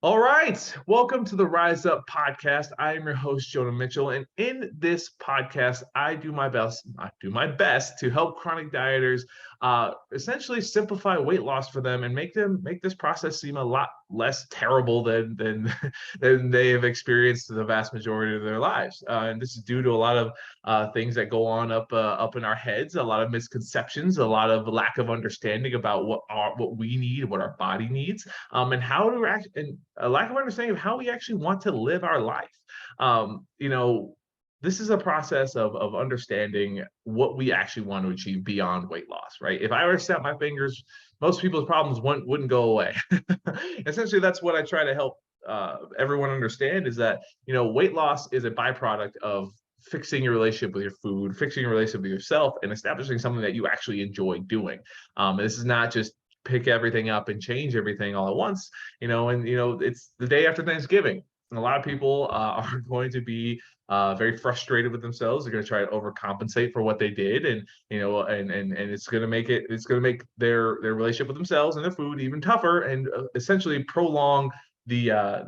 All right. Welcome to the Rise Up podcast. I am your host, Jonah Mitchell. And in this podcast, I do my best to help chronic dieters essentially simplify weight loss for them and make this process seem a lot less terrible than than they have experienced the vast majority of their lives. And this is due to a lot of things that go on up in our heads, a lot of misconceptions, a lot of lack of understanding about what we need, what our body needs, and how to act, and a lack of understanding of how we actually want to live our life. Um, you know, this is a process of understanding what we actually want to achieve beyond weight loss, right? If I were to snap my fingers, most people's problems wouldn't go away. Essentially, that's what I try to help everyone understand is that, weight loss is a byproduct of fixing your relationship with your food, fixing your relationship with yourself, and establishing something that you actually enjoy doing. This is not just pick everything up and change everything all at once, it's the day after Thanksgiving. And a lot of people are going to be very frustrated with themselves. They're going to try to overcompensate for what they did, and it's going to make their relationship with themselves and their food even tougher, and essentially prolong their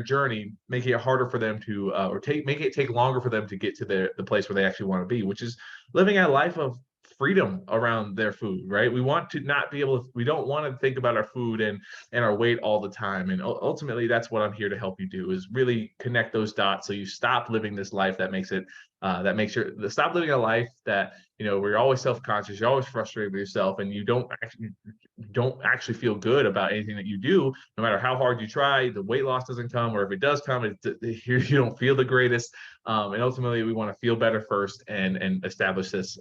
journey, making it harder for them to make it take longer for them to get to the place where they actually want to be, which is living a life of freedom around their food, right? We want to not be able to, we don't want to think about our food and our weight all the time. And ultimately, that's what I'm here to help you do, is really connect those dots so you stop living this life stop living a life that, where you're always self-conscious, you're always frustrated with yourself, and you don't actually feel good about anything that you do. No matter how hard you try, the weight loss doesn't come, or if it does come, you don't feel the greatest. And ultimately, we want to feel better first, and establish this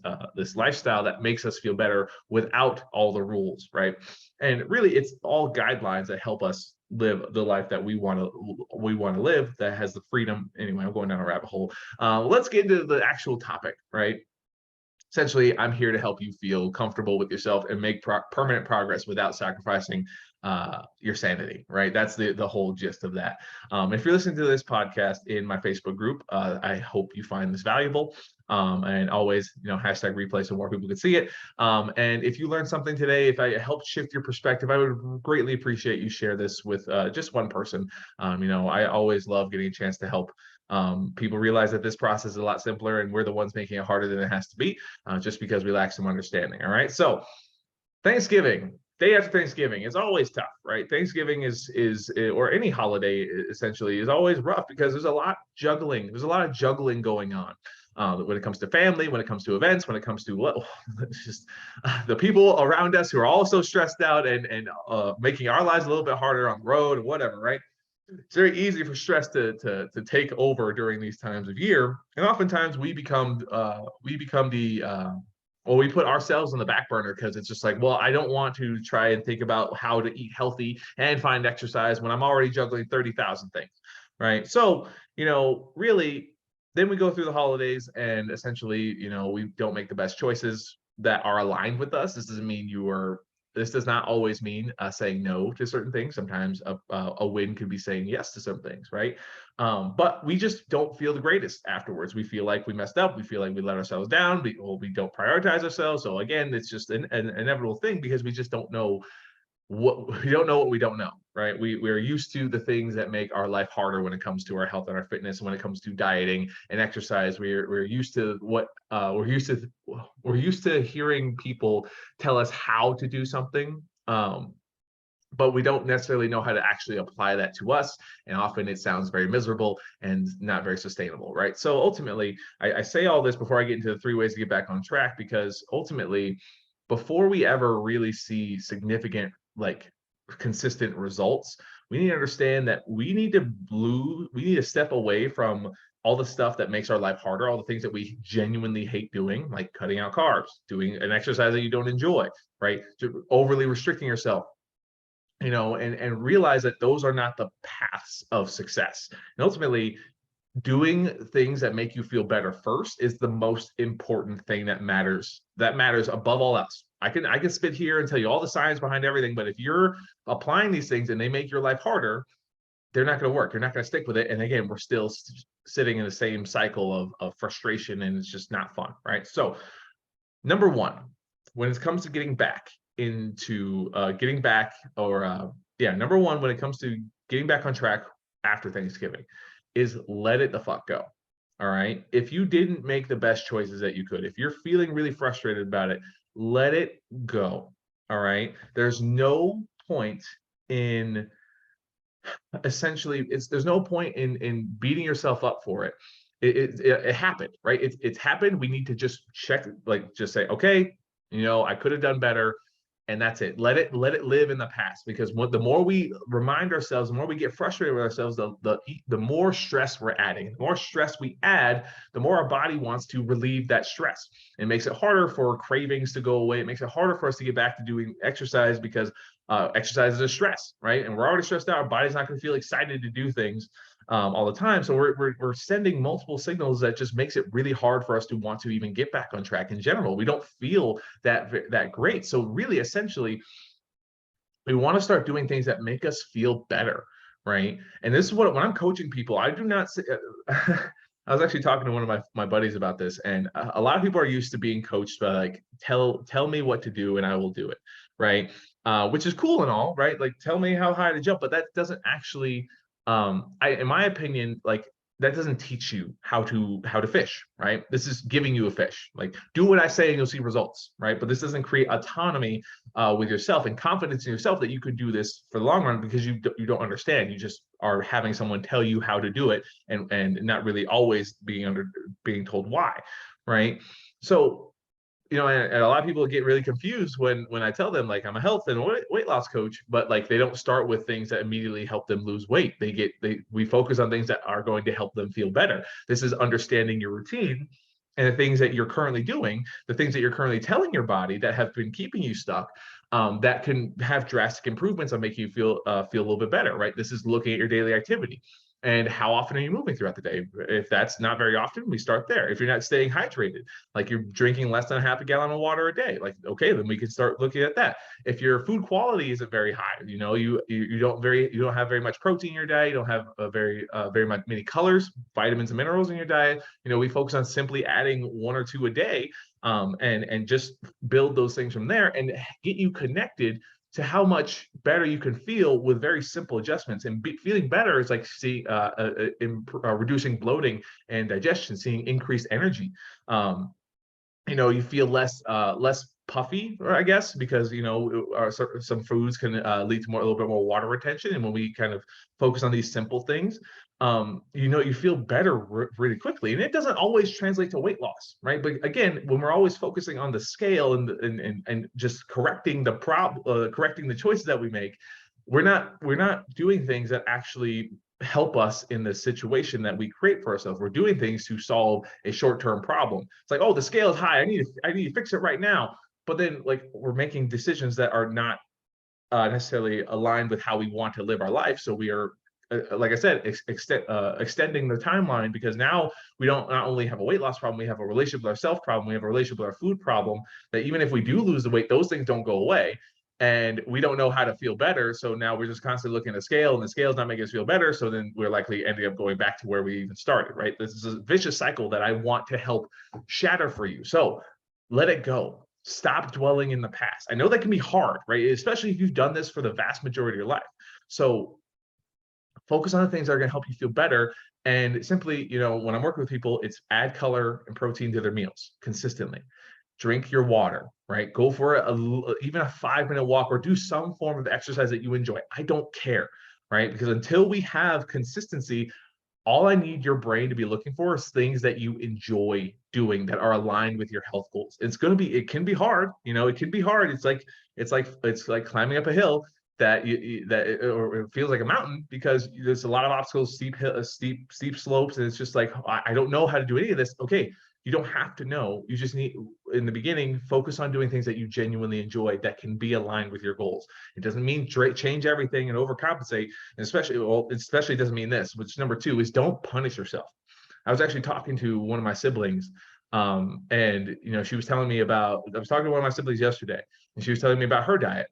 lifestyle that makes us feel better without all the rules, right? And really, it's all guidelines that help us live the life that we want to live, that has the freedom. Anyway, I'm going down a rabbit hole. Let's get into the actual topic, right? Essentially, I'm here to help you feel comfortable with yourself and make permanent progress without sacrificing your sanity, right? That's the whole gist of that. If you're listening to this podcast in my Facebook group, I hope you find this valuable. And always, hashtag replay so more people can see it. And if you learned something today, if I helped shift your perspective, I would greatly appreciate you share this with just one person. I always love getting a chance to help people realize that this process is a lot simpler, and we're the ones making it harder than it has to be, just because we lack some understanding. All right. So Thanksgiving, day after Thanksgiving is always tough, right? Thanksgiving or any holiday essentially is always rough because there's a lot of juggling going on. When it comes to family, when it comes to events, when it comes to it's just the people around us who are also stressed out and making our lives a little bit harder on the road and whatever, right? It's very easy for stress to take over during these times of year, and oftentimes we put ourselves on the back burner because it's just like, well, I don't want to try and think about how to eat healthy and find exercise when I'm already juggling 30,000 things, right? So, really, then we go through the holidays, and essentially, we don't make the best choices that are aligned with us. This does not always mean saying no to certain things. Sometimes a win could be saying yes to some things, right? But we just don't feel the greatest afterwards. We feel like we messed up. We feel like we let ourselves down. We don't prioritize ourselves. So again, it's just an inevitable thing because we just don't know what we don't know, right? We're used to the things that make our life harder when it comes to our health and our fitness, when it comes to dieting and exercise. We're used to we're used to hearing people tell us how to do something, but we don't necessarily know how to actually apply that to us, and often it sounds very miserable and not very sustainable, right? So ultimately, I say all this before I get into the 3 ways to get back on track, because ultimately, before we ever really see significant, like, consistent results, we need to understand that we need to step away from all the stuff that makes our life harder, all the things that we genuinely hate doing, like cutting out carbs, doing an exercise that you don't enjoy, right? Overly restricting yourself, and realize that those are not the paths of success. And ultimately, doing things that make you feel better first is the most important thing that matters above all else. I can spit here and tell you all the science behind everything, but if you're applying these things and they make your life harder, they're not going to work. You're not going to stick with it. And again, we're still sitting in the same cycle of frustration, and it's just not fun, right? So number one, when it comes to getting back or yeah, number one, when it comes to getting back on track after Thanksgiving, is let it the fuck go. All right. If you didn't make the best choices that you could, if you're feeling really frustrated about it, let it go. All right. There's no point in essentially there's no point in beating yourself up for it. It happened, right? It's happened. We need to just check, like just say, okay, I could have done better, and that's it. Let it live in the past, because the more we remind ourselves, the more we get frustrated with ourselves, the more stress we're adding. The more stress we add, the more our body wants to relieve that stress. It makes it harder for cravings to go away. It makes it harder for us to get back to doing exercise, because exercise is a stress, right? And we're already stressed out. Our body's not going to feel excited to do things all the time. So we're sending multiple signals that just makes it really hard for us to want to even get back on track in general. We don't feel that great. So really, essentially, we want to start doing things that make us feel better, right? And this is what, when I'm coaching people, I do not say, I was actually talking to one of my buddies about this, and a lot of people are used to being coached by like, tell me what to do and I will do it, right? Which is cool and all, right? Like, tell me how high to jump, but that doesn't actually, in my opinion, like, that doesn't teach you how to fish, right? This is giving you a fish. Like, do what I say and you'll see results, right? But this doesn't create autonomy with yourself and confidence in yourself that you could do this for the long run, because you don't understand. You just are having someone tell you how to do it, and not really always being told why, right? So, and a lot of people get really confused when I tell them, like, I'm a health and weight loss coach, but like, they don't start with things that immediately help them lose weight. We focus on things that are going to help them feel better. This is understanding your routine and the things that you're currently doing, the things that you're currently telling your body that have been keeping you stuck, that can have drastic improvements and make you feel a little bit better, right? This is looking at your daily activity. And how often are you moving throughout the day? If that's not very often, we start there. If you're not staying hydrated, like you're drinking less than a half a gallon of water a day, like, okay, then we can start looking at that. If your food quality isn't very high, you don't have very much protein in your diet, you don't have very much many colors, vitamins and minerals in your diet. We focus on simply adding 1 or 2 a day, and just build those things from there and get you connected to how much better you can feel with very simple adjustments. And feeling better is like reducing bloating and digestion, seeing increased energy. You feel less puffy, or I guess, because some foods can lead to a little bit more water retention. And when we kind of focus on these simple things, you feel better really quickly. And it doesn't always translate to weight loss, right? But again, when we're always focusing on the scale and just correcting the choices that we make, we're not doing things that actually help us in the situation that we create for ourselves. We're doing things to solve a short-term problem. It's like, oh, the scale is high, I need to fix it right now. But then, like, we're making decisions that are not necessarily aligned with how we want to live our life. So we are, like I said, extending the timeline, because now we don't not only have a weight loss problem, we have a relationship with ourself problem, we have a relationship with our food problem, that even if we do lose the weight, those things don't go away. And we don't know how to feel better. So now we're just constantly looking at the scale, and the scale's not making us feel better. So then we're likely ending up going back to where we even started, right? This is a vicious cycle that I want to help shatter for you. So let it go. Stop dwelling in the past. I know that can be hard, right? Especially if you've done this for the vast majority of your life. So focus on the things that are going to help you feel better. And simply, when I'm working with people, it's add color and protein to their meals consistently. Drink your water, right? Go for even a 5-minute walk, or do some form of exercise that you enjoy. I don't care, right? Because until we have consistency, all I need your brain to be looking for is things that you enjoy doing that are aligned with your health goals. It can be hard, it can be hard. It's like climbing up a hill or it feels like a mountain, because there's a lot of obstacles, steep slopes, and it's just like, I don't know how to do any of this. Okay, you don't have to know. You just need, in the beginning, focus on doing things that you genuinely enjoy that can be aligned with your goals. It doesn't mean change everything and overcompensate. And especially doesn't mean this, which number 2 is, don't punish yourself. I was actually talking to one of my siblings, and she was telling me I was talking to one of my siblings yesterday, and she was telling me about her diet,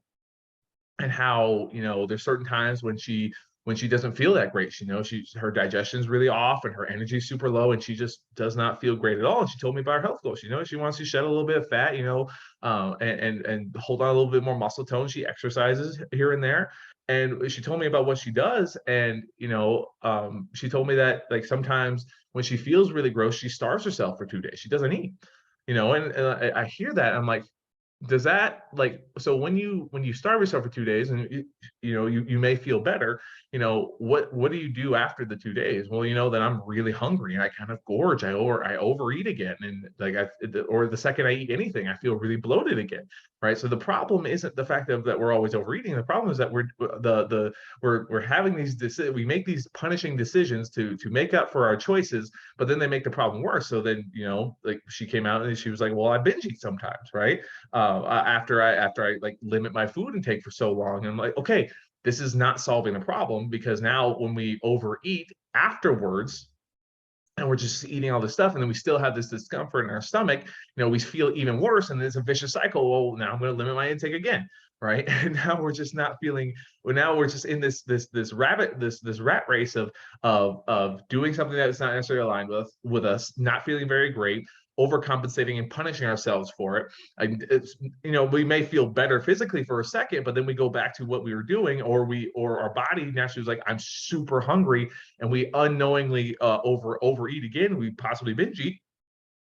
and how there's certain times when she when she doesn't feel that great. Her digestion's really off and her energy's super low, and she just does not feel great at all. And she told me about her health goals. She wants to shed a little bit of fat, and hold on a little bit more muscle tone. She exercises here and there. And she told me about what she does. And, she told me that, like, sometimes when she feels really gross, she starves herself for 2 days. She doesn't eat, and I hear that. I'm like, does that, like, so when you starve yourself for 2 days and you may feel better, what do you do after the 2 days? Well, then I'm really hungry and I kind of gorge. I overeat again, and like or the second I eat anything, I feel really bloated again, right? So the problem isn't the fact that we're always overeating. The problem is that we're having we make these punishing decisions to make up for our choices, but then they make the problem worse. So then, like, she came out and she was like, well, I binge eat sometimes, right? After I like limit my food intake for so long. And I'm like, okay, this is not solving the problem, because now when we overeat afterwards and we're just eating all this stuff, and then we still have this discomfort in our stomach, we feel even worse, and it's a vicious cycle. Well, now I'm going to limit my intake again, right? And now we're just not feeling. Well, now we're just in this rat race of doing something that is not necessarily aligned with us, not feeling very great, overcompensating and punishing ourselves for it. And we may feel better physically for a second, but then we go back to what we were doing, or our body naturally is like, I'm super hungry, and we unknowingly overeat again. We possibly binge eat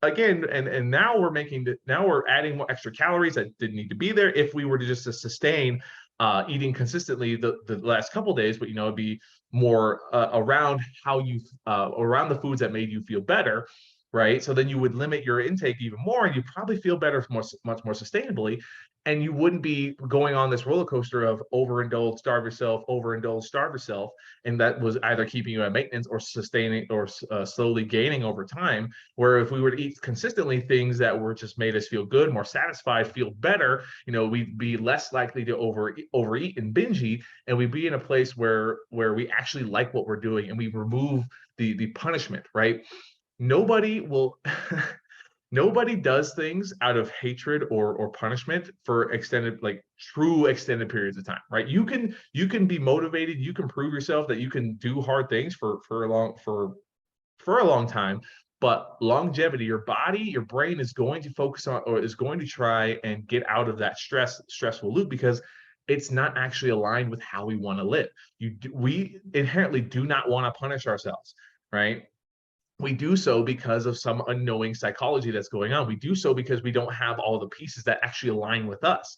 again, and now we're adding more extra calories that didn't need to be there if we were to just sustain eating consistently the last couple of days. But it'd be more around around the foods that made you feel better, right? So then you would limit your intake even more, and you probably feel better much more sustainably, and you wouldn't be going on this roller coaster of overindulge, starve yourself, overindulge, starve yourself, and that was either keeping you at maintenance or sustaining or slowly gaining over time. Where if we were to eat consistently things that were just made us feel good, more satisfied, feel better, we'd be less likely to overeat and binge eat, and we'd be in a place where we actually like what we're doing, and we remove the punishment, right? Nobody will nobody does things out of hatred or punishment for extended, like, true extended periods of time, right? You can be motivated, you can prove yourself that you can do hard things for a long time, but longevity, your body, your brain is going to focus on, or is going to try and get out of that stressful loop, because it's not actually aligned with how we want to live. We inherently do not want to punish ourselves, right? We do so because of some unknowing psychology that's going on. We do so because we don't have all the pieces that actually align with us,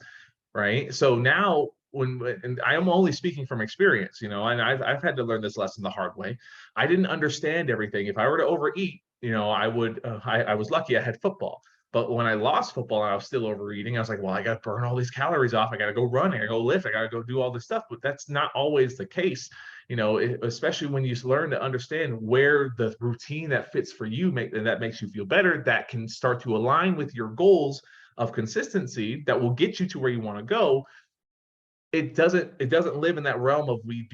right? So now, and I am only speaking from experience, and I've had to learn this lesson the hard way. I didn't understand everything. If I were to overeat, I would. I was lucky I had football. But when I lost football and I was still overeating, I was like, well, I got to burn all these calories off. I got to go run. I got to go lift. I got to go do all this stuff. But that's not always the case, especially when you learn to understand where the routine that fits for you and that makes you feel better, that can start to align with your goals of consistency that will get you to where you want to go. It doesn't live in that realm of we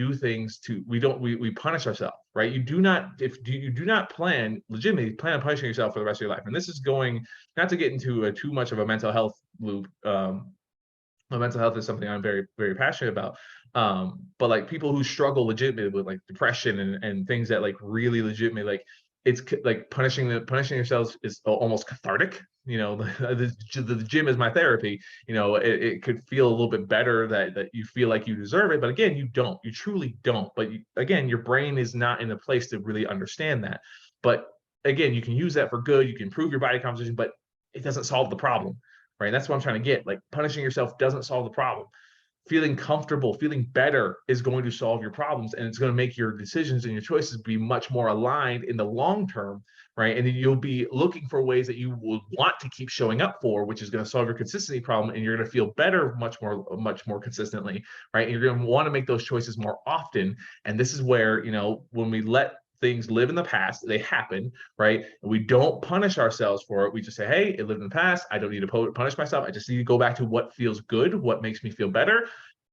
punish ourselves, right? You do not legitimately plan on punishing yourself for the rest of your life. And this is going, not to get into too much of a mental health loop. Mental health is something I'm very, very passionate about. But like, people who struggle legitimately with like depression and things that like really legitimately, like, it's like punishing yourselves is almost cathartic. The gym is my therapy. It could feel a little bit better that you feel like you deserve it, but again, you truly don't. But again, your brain is not in a place to really understand that. But again, you can use that for good. You can improve your body composition, but it doesn't solve the problem, right? That's what I'm trying to get. Like, punishing yourself doesn't solve the problem. Feeling comfortable, feeling better is going to solve your problems, and it's going to make your decisions and your choices be much more aligned in the long term, right? And then you'll be looking for ways that you will want to keep showing up for, which is going to solve your consistency problem, and you're going to feel better much more consistently, right? And you're going to want to make those choices more often. And this is where, when we let things live in the past, they happen, right? And we don't punish ourselves for it. We just say, hey, it lived in the past. I don't need to punish myself. I just need to go back to what feels good, what makes me feel better.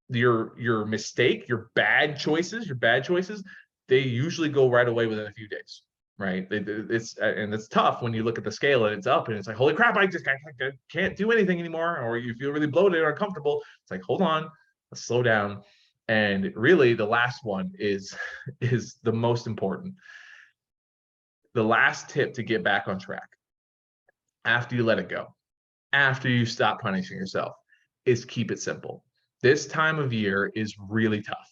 Your mistake, your bad choices, they usually go right away within a few days, right? It's tough when you look at the scale and it's up and it's like, holy crap, I can't do anything anymore, or you feel really bloated or uncomfortable. It's like, hold on, let's slow down. And really, the last one is the most important. The last tip to get back on track after you let it go, after you stop punishing yourself, is keep it simple. This time of year is really tough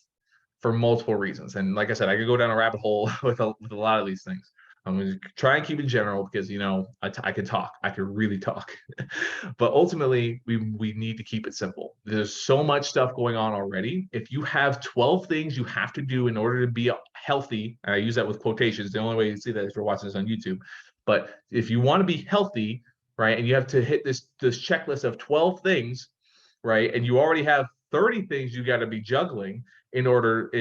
for multiple reasons. And like I said, I could go down a rabbit hole with a lot of these things. I'm going to try and keep it general because, I can talk. I can really talk. But ultimately, we need to keep it simple. There's so much stuff going on already. If you have 12 things you have to do in order to be healthy, and I use that with quotations, the only way you see that is if you're watching this on YouTube. But if you want to be healthy, right, and you have to hit this checklist of 12 things, right, and you already have 30 things you got to be juggling in order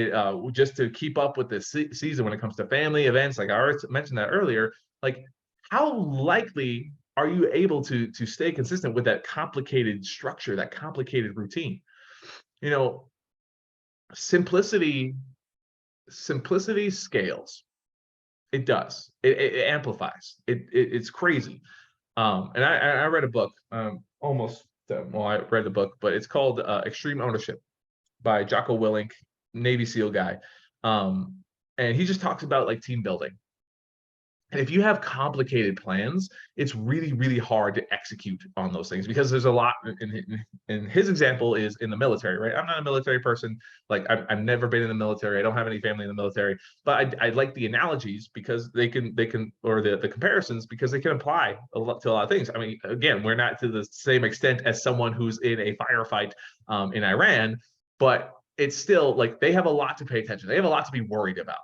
just to keep up with the season when it comes to family events, like I already mentioned that earlier. Like, how likely are you able to stay consistent with that complicated structure, that complicated routine? Simplicity scales. It does. It amplifies. It's crazy. And I read a book, I read the book, but it's called Extreme Ownership by Jocko Willink, Navy SEAL guy. And he just talks about like team building. And if you have complicated plans, it's really, really hard to execute on those things because there's a lot. In his example is in the military, right? I'm not a military person. Like I've never been in the military. I don't have any family in the military. But I like the analogies because they can, or the comparisons because they can apply to a lot of things. I mean, again, we're not to the same extent as someone who's in a firefight in Iran, but it's still like they have a lot to pay attention. They have a lot to be worried about,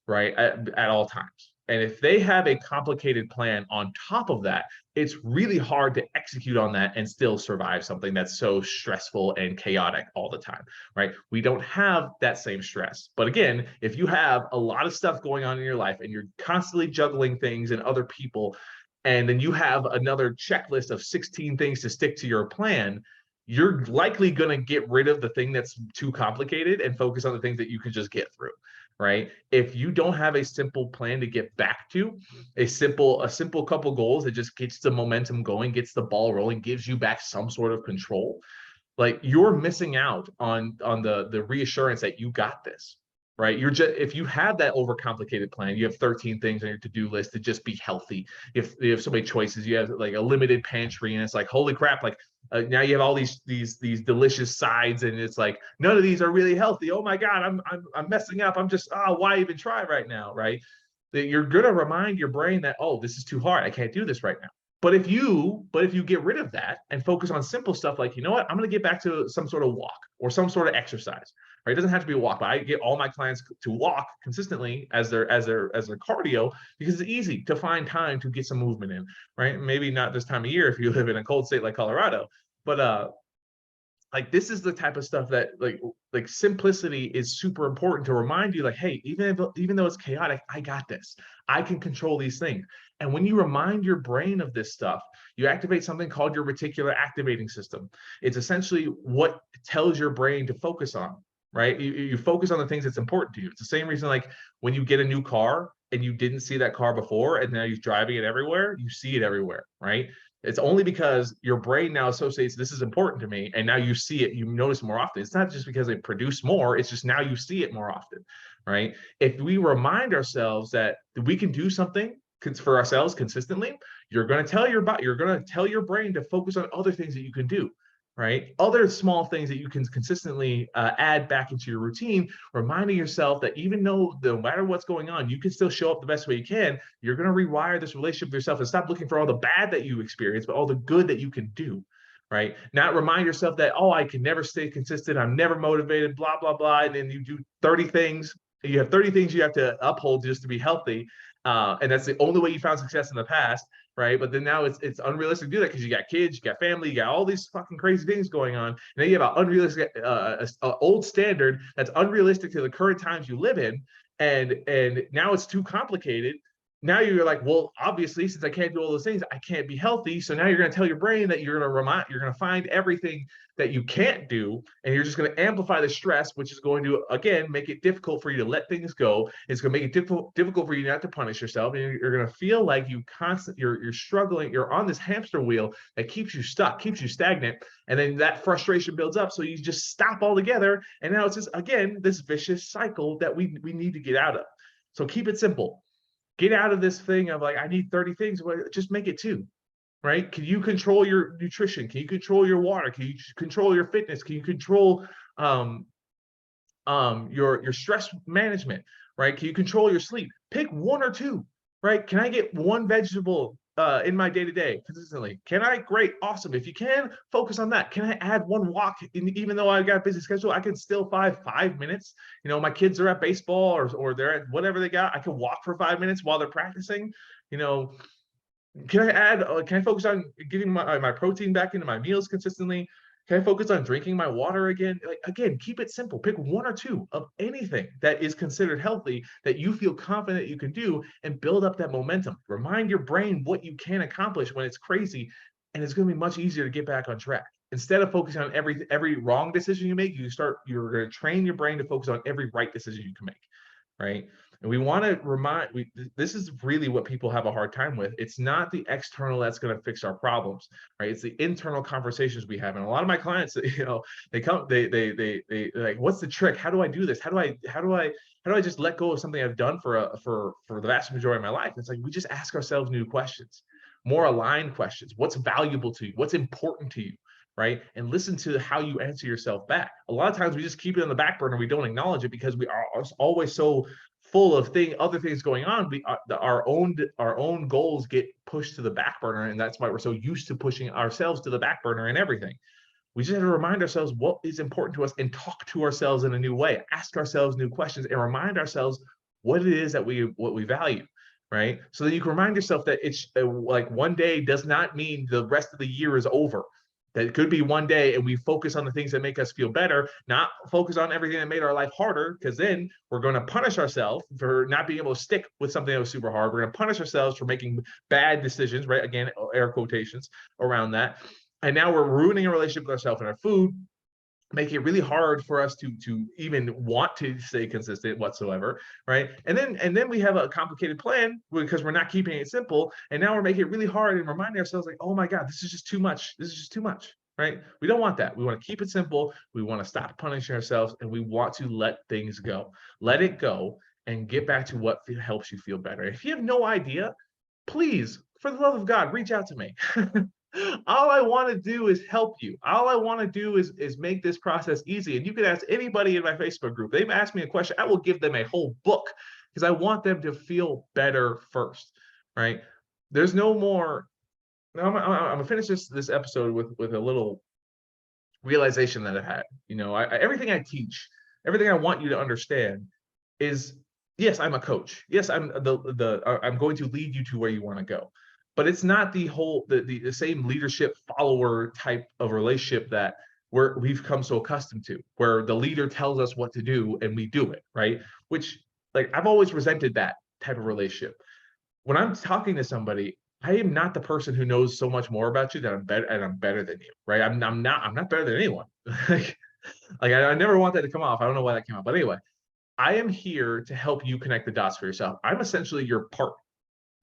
right? At all times. And if they have a complicated plan on top of that, it's really hard to execute on that and still survive something that's so stressful and chaotic all the time, right? We don't have that same stress. But again, if you have a lot of stuff going on in your life and you're constantly juggling things and other people, and then you have another checklist of 16 things to stick to your plan, you're likely going to get rid of the thing that's too complicated and focus on the things that you can just get through. Right? If you don't have a simple plan to get back to, a simple couple goals that just gets the momentum going, gets the ball rolling, gives you back some sort of control, like you're missing out on the reassurance that you got this, right? If you have that overcomplicated plan, you have 13 things on your to-do list to just be healthy. If you have so many choices, you have like a limited pantry, and it's like, holy crap, like now you have all these delicious sides, and it's like none of these are really healthy. Oh my God, I'm messing up. I'm just why even try right now, right? That you're gonna remind your brain that, oh, this is too hard. I can't do this right now. But if you get rid of that and focus on simple stuff like, you know what, I'm going to get back to some sort of walk or some sort of exercise, right? It doesn't have to be a walk, but I get all my clients to walk consistently as their cardio because it's easy to find time to get some movement in, right? Maybe not this time of year if you live in a cold state like Colorado, but like this is the type of stuff that like simplicity is super important to remind you, like, hey, even though it's chaotic, I got this. I can control these things. And when you remind your brain of this stuff, you activate something called your reticular activating system. It's essentially what tells your brain to focus on, right? You focus on the things that's important to you. It's the same reason like when you get a new car and you didn't see that car before and now you're driving it everywhere, you see it everywhere, right? It's only because your brain now associates this is important to me, and now you see it, you notice more often. It's not just because they produce more, it's just now you see it more often, right? If we remind ourselves that we can do something for ourselves consistently, you're going to tell your brain to focus on other things that you can do, right? Other small things that you can consistently add back into your routine, reminding yourself that even though no matter what's going on, you can still show up the best way you can. You're going to rewire this relationship with yourself and stop looking for all the bad that you experience, but all the good that you can do, right? Not remind yourself that, oh, I can never stay consistent. I'm never motivated, blah, blah, blah. And then you do 30 things. You have 30 things you have to uphold just to be healthy. And that's the only way you found success in the past, right? But then now it's unrealistic to do that because you got kids, you got family, you got all these fucking crazy things going on. And then you have an unrealistic, old standard that's unrealistic to the current times you live in. And now it's too complicated. now you're like, well, obviously, since I can't do all those things, I can't be healthy. So now you're going to tell your brain that you're going to find everything that you can't do, and you're just going to amplify the stress, which is going to again make it difficult for you to let things go. It's going to make it difficult for you not to punish yourself, and you're going to feel like you're struggling. You're on this hamster wheel that keeps you stuck, keeps you stagnant, and then that frustration builds up. So you just stop altogether, and now it's just again this vicious cycle that we need to get out of. So keep it simple. Get out of this thing of like, I need 30 things. Well, just make it 2, right? Can you control your nutrition? Can you control your water? Can you control your fitness? Can you control your stress management, right? Can you control your sleep? Pick 1 or 2, right? Can I get 1 vegetable in my day-to-day consistently? Can I? Great, awesome. If you can, focus on that. Can I add 1 walk? Even though I got a busy schedule, I can still 5 minutes. You know, my kids are at baseball or they're at whatever they got. I can walk for 5 minutes while they're practicing. You know, can I focus on getting my protein back into my meals consistently? Can I focus on drinking my water again? Like, again, keep it simple. Pick 1 or 2 of anything that is considered healthy that you feel confident you can do, and build up that momentum. Remind your brain what you can accomplish when it's crazy, and it's going to be much easier to get back on track. Instead of focusing on every wrong decision you make, you're going to train your brain to focus on every right decision you can make, right? And we want to this is really what people have a hard time with. It's not the external that's going to fix our problems, right? It's the internal conversations we have. And a lot of my clients, you know, they like, what's the trick? How do I do this? How do I just let go of something I've done for the vast majority of my life? It's like, we just ask ourselves new questions, more aligned questions. What's valuable to you? What's important to you? Right? And listen to how you answer yourself back. A lot of times we just keep it on the back burner. We don't acknowledge it because we are always so full of other things going on. Our own goals get pushed to the back burner, and that's why we're so used to pushing ourselves to the back burner in everything. We just have to remind ourselves what is important to us and talk to ourselves in a new way. Ask ourselves new questions and remind ourselves what it is that we value, right? So that you can remind yourself that it's like, one day does not mean the rest of the year is over. That it could be one day, and we focus on the things that make us feel better, not focus on everything that made our life harder, because then we're going to punish ourselves for not being able to stick with something that was super hard. We're going to punish ourselves for making bad decisions, right? Again, air quotations around that. And now we're ruining a relationship with ourselves and our food, making it really hard for us to even want to stay consistent whatsoever, right? And then we have a complicated plan because we're not keeping it simple, and now we're making it really hard and reminding ourselves like, oh my God, this is just too much. This is just too much, right? We don't want that. We want to keep it simple. We want to stop punishing ourselves, and we want to let things go. Let it go and get back to what helps you feel better. If you have no idea, please, for the love of God, reach out to me. All I want to do is help you. All I want to do is make this process easy. And you can ask anybody in my Facebook group. They've asked me a question, I will give them a whole book, because I want them to feel better first, right? There's no more. I'm gonna finish this episode with a little realization that I've had. You know, everything I teach, everything I want you to understand is, yes, I'm a coach. Yes, I'm going to lead you to where you want to go. But it's not the same leadership follower type of relationship that we've come so accustomed to, where the leader tells us what to do and we do it, right? Which, like, I've always resented that type of relationship. When I'm talking to somebody, I am not the person who knows so much more about you that I'm better than you, right? I'm not better than anyone. like I never want that to come off. I don't know why that came out, but anyway, I am here to help you connect the dots for yourself. I'm essentially your partner,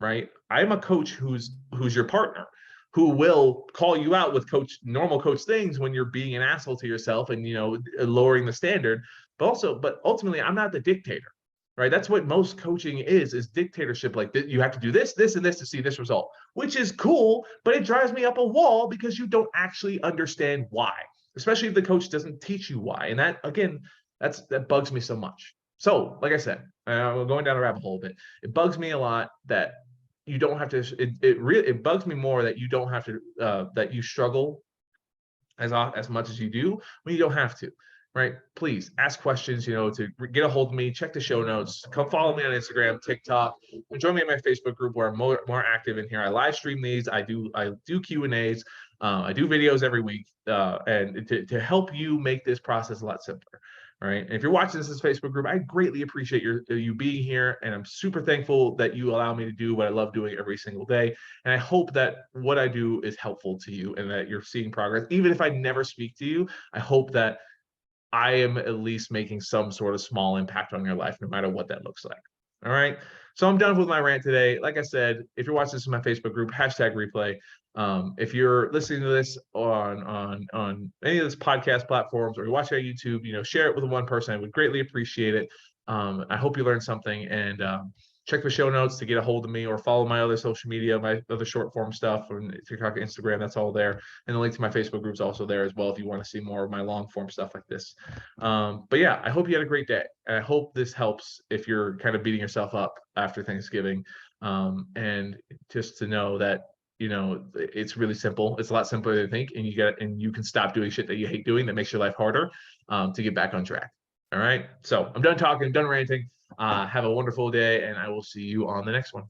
right? I'm a coach who's your partner, who will call you out with normal coach things when you're being an asshole to yourself and, you know, lowering the standard. But ultimately, I'm not the dictator, right? That's what most coaching is dictatorship. Like, you have to do this, this, and this to see this result, which is cool, but it drives me up a wall because you don't actually understand why, especially if the coach doesn't teach you why. And that, again, that bugs me so much. So, like I said, we're going down a rabbit hole a bit. It bugs me a lot that you don't have to. It bugs me more that you don't have to. That you struggle as much as you do when you don't have to. Right? Please ask questions. You know, to get a hold of me. Check the show notes. Come follow me on Instagram, TikTok, and join me in my Facebook group where I'm more active in here. I live stream these. I do Q&As. I do videos every week, and to help you make this process a lot simpler. right? And if you're watching this Facebook group, I greatly appreciate you being here, and I'm super thankful that you allow me to do what I love doing every single day. And I hope that what I do is helpful to you and that you're seeing progress. Even if I never speak to you, I hope that I am at least making some sort of small impact on your life, no matter what that looks like. All right. So I'm done with my rant today. Like I said, if you're watching this in my Facebook group, hashtag replay. If you're listening to this on any of this podcast platforms, or you're watching on YouTube, share it with one person. I would greatly appreciate it. I hope you learned something, and check the show notes to get a hold of me, or follow my other social media, my other short form stuff on TikTok, Instagram. That's all there. And the link to my Facebook group is also there as well if you want to see more of my long form stuff like this. But yeah, I hope you had a great day. And I hope this helps if you're kind of beating yourself up after Thanksgiving. And just to know that, it's really simple. It's a lot simpler than you think, and you can stop doing shit that you hate doing that makes your life harder, to get back on track. All right. So I'm done talking, I'm done ranting. Have a wonderful day, and I will see you on the next one.